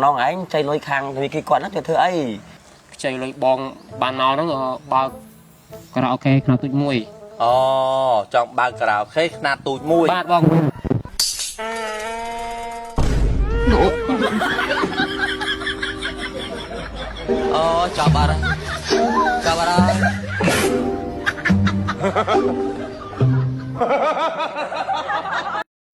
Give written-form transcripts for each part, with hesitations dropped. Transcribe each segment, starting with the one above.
น้องไอ้ใจลอยคางมีกี่ก่อนนักเธอไอ้ใจลอยบองบานนอนนั่งบางกระโอเคขนาดตุ้ยมวยอ๋อจองบางกระโอเคขนาดตุ้ยมวยบาดบองอ๋อจับอะไรจับอะไร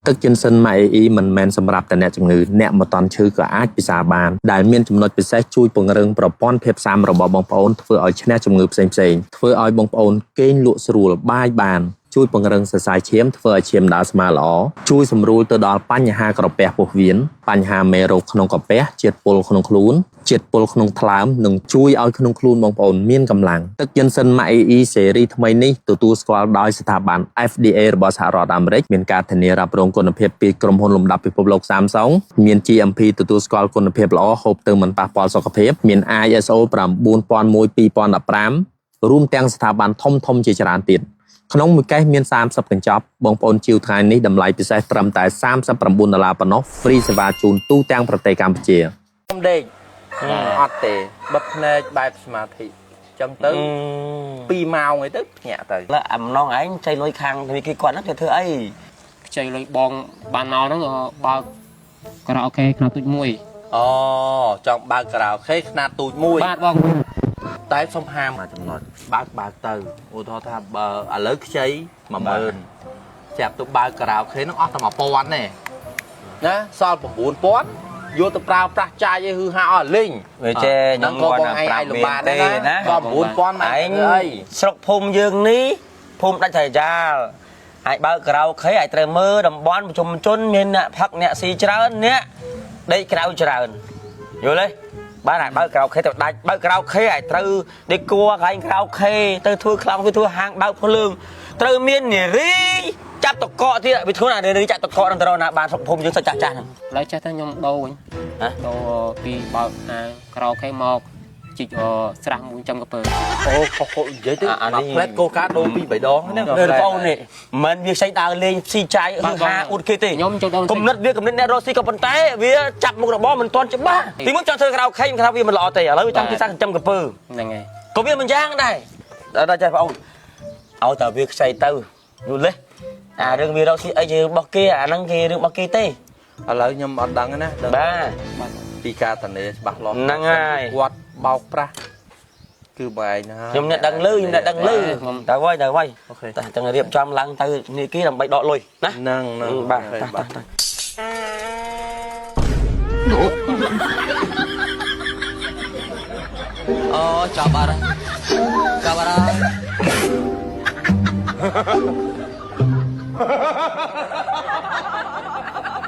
ទឹកចិនសិនម៉ៃអ៊ីមិនមែនសម្រាប់តែអ្នកជំងឺអ្នកមកតន់ឈឺក៏អាចពិសាបានដែលមានចំណុចពិសេសជួយពង្រឹងប្រព័ន្ធភាពស៊ាំរបស់បងប្អូនធ្វើឲ្យឈ្នះជំងឺផ្សេងៗធ្វើឲ្យបងប្អូនគេងលក់ស្រួលបាយបានជួយពង្រឹងសរសៃឈាមធ្វើឲ្យឈាមដើរស្មើល្អជួយសម្រួលទៅដល់បញ្ហាក្រពះពោះវៀនបញ្ហាមេរោគក្នុងក្រពះជាតិពុលក្នុងខ្លួនជាតិពុលក្នុងថ្លើមនិងជួយឲ្យក្នុងខ្លួនបងប្អូនមានកម្លាំងទឹកយិនសិនម៉ាអ៊ីស៊េរីថ្មីនេះទទួលស្គាល់ដោយស្ថាប័ន FDA របស់សហរដ្ឋអាមេរិកមានការធានារ៉ាប់រងគុណភាពពីក្រុមហ៊ុនលំដាប់ពិភពលោក Samsung មាន GMP ទទួលស្គាល់គុណភាពល្អហូបទៅមិនប៉ះពាល់សុខភាពមាន ISO 9001:2015 រួមទាំងស្ថាប័នធំៗជាច្រើនទៀតក្នុងមួយកេសមាន30កញ្ចប់បងប្អូនជាវថ្ងៃនេះតម្លៃពិសេសត្រឹមតែ$39ប៉ុណ្ណោះហ្វ្រីសេវាជូនទូទាំងប្រទេសកម្ពុជាខ្ញុំដេកអត់ទេបិទភ្នែកបែបសមាធិចាំទៅ2ម៉ោងអីទៅភ្ញាក់ទៅน้องไอ้ใจลอยคางมีกี่ก่อนนักเธอไอ้ใจลอยบองบานนอนนั่งบางกระโอเคขนาดตุ้ยมวยอ๋อจองบางกระโอเคขนาดตุ้ยมวยบาดบองតែសុំហាមមកចំណុចបើកទៅឧទាហរណ៍ថាបើឥឡូវខ្ចី10000ចាប់ទៅបើកការ៉ាអូខេនឹងអស់តែ1000ទេណាសល់9000យកទៅប្រើប្រាស់ចាយឲ្យហឺហាអស់លេងវាចេខ្ញុំគាត់ណាប្រាប់លំបាកដែរណាក៏9000មកឯងស្រុកភូមិយើងនេះភូមិដាច់ស្រយាលអាចបើកការ៉ាអូខេអាចត្រូវមើលតំបន់ប្រជុំជនមានអ្នកផឹកអ្នកស៊ីច្រើនអ្នកដេកក្រៅច្រើនយល់ទេបានអាចបើកក្រៅខេទៅដាច់បើកក្រៅខេអាចត្រូវដេកគួរកន្លែងក្រៅខេទៅធ្វើខ្លាំងធ្វើហាងបើកភ្លើងត្រូវមាននារីចាប់តកកទៀតវាធ្វើនារីចាប់តកកនឹងទៅណាបានស្រុកភូមិយើងសិតចាស់ចាស់ហ្នឹងឡើយចេះតែខ្ញុំដូរវិញដូរពីបើកហាងក្រៅខេមកជីកស្រះមួយចំកពើអូខុសនិយាយទៅអានេះផ្លែតកូកាដូ2 3ដងហ្នឹងបងអូននេះមិនវាខ្ចីដើរលេងស៊ីចាយហាអ៊ុតគេទេខ្ញុំចង់ដូរគំនិតវាគំនិតអ្នករស់ស៊ីក៏ប៉ុន្តែវាចាប់មុខរបរមិនទាន់ច្បាស់ទីមុនចង់ធ្វើក្រៅខេក្រៅវាមិនល្អទេឥឡូវចង់ទីសាំងចំកពើហ្នឹងហើយក៏វាមិនយ៉ាងដែរដល់ចេះបងអូនឲ្យតែវាខ្ចីទៅយល់ទេអារឿងវារកស៊ីអីជារបស់គេអាហ្នឹងគេរឿងរបស់គេទេឥឡូវខ្ញុំអត់ដឹងណាបាទពីការតនេច្បាស់លាស់ហ្នឹងហើយគាត់បោកប្រាស់គឺបែរណាខ្ញុំអ្នកដឹងលឺខ្ញុំអ្នកដឹងលឺទៅហើយតែទាំងរៀបចំឡើងទៅនេះគេដើម្បីដកលុយណាហ្នឹងបាទអូចាប់អរចាប់អរ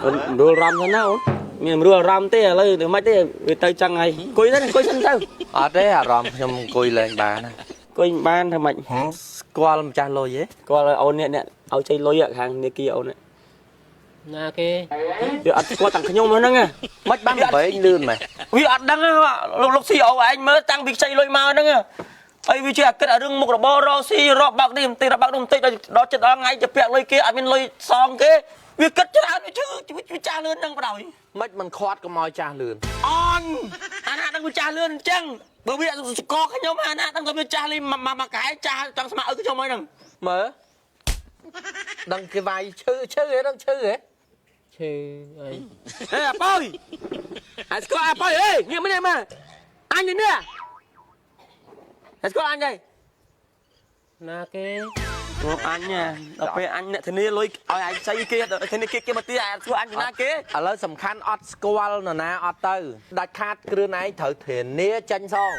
អូនរំទៅណាអូនមានរួលអារម្មណ៍ទេឥឡូវទៅមិនទេវាទៅចឹងហើយអង្គុយទៅអង្គុយសិនទៅអត់ទេអារម្មណ៍ខ្ញុំអង្គុយលេងបានអង្គុយបានថាម៉េចស្គាល់ម្ចាស់លុយទេស្គាល់អូននេះឲ្យចៃលុយខាងនេះគីអូនណាគេវាអត់ស្គាល់តាំងខ្ញុំហ្នឹងមិនបានបែងលឿនម៉េចវាអត់ដឹងលោកស៊ីអូឯងមើលតាំងពីខ្ចីលុយមកហ្នឹងហើយវាជាអាគិតអារឿងមុខរបររកស៊ីរកបាក់នេះបន្តិចរកបាក់នោះបន្តិចដល់ចិត្តដល់ថ្ងៃទៅពាក់លុយគេអត់មានលុយសងគេវាគិតច្រើនវាជឿវាចាស់លឿនហ្នឹងបដ ாய் មិនខាត់ក៏មកចាស់លឿនអនអាណាដឹងវាចាស់លឿនអញ្ចឹងបើវាស្គាល់ខ្ញុំអាណាដឹងថាវាចាស់លីមកកែចាស់ចង់ស្មើឪខ្ញុំហើយហ្នឹងមើលដឹងគេវាយឈឺហ៎ដឹងឈឺហ៎ឈឺអីអាប៉ោយអាស្គាល់អាប៉ោយអេងាកមកអញនេះអាស្គាល់អញទេណាគេពួកអញដល់ពេលអញអ្នកធានាលុយឲ្យអញស្អីគេធានាគេមកទៀតអាស្គាល់អញណាគេឥឡូវសំខាន់អត់ស្គាល់នរណាអត់ទៅដាច់ខាតគ្រឿនឯងត្រូវធានាចាញ់សង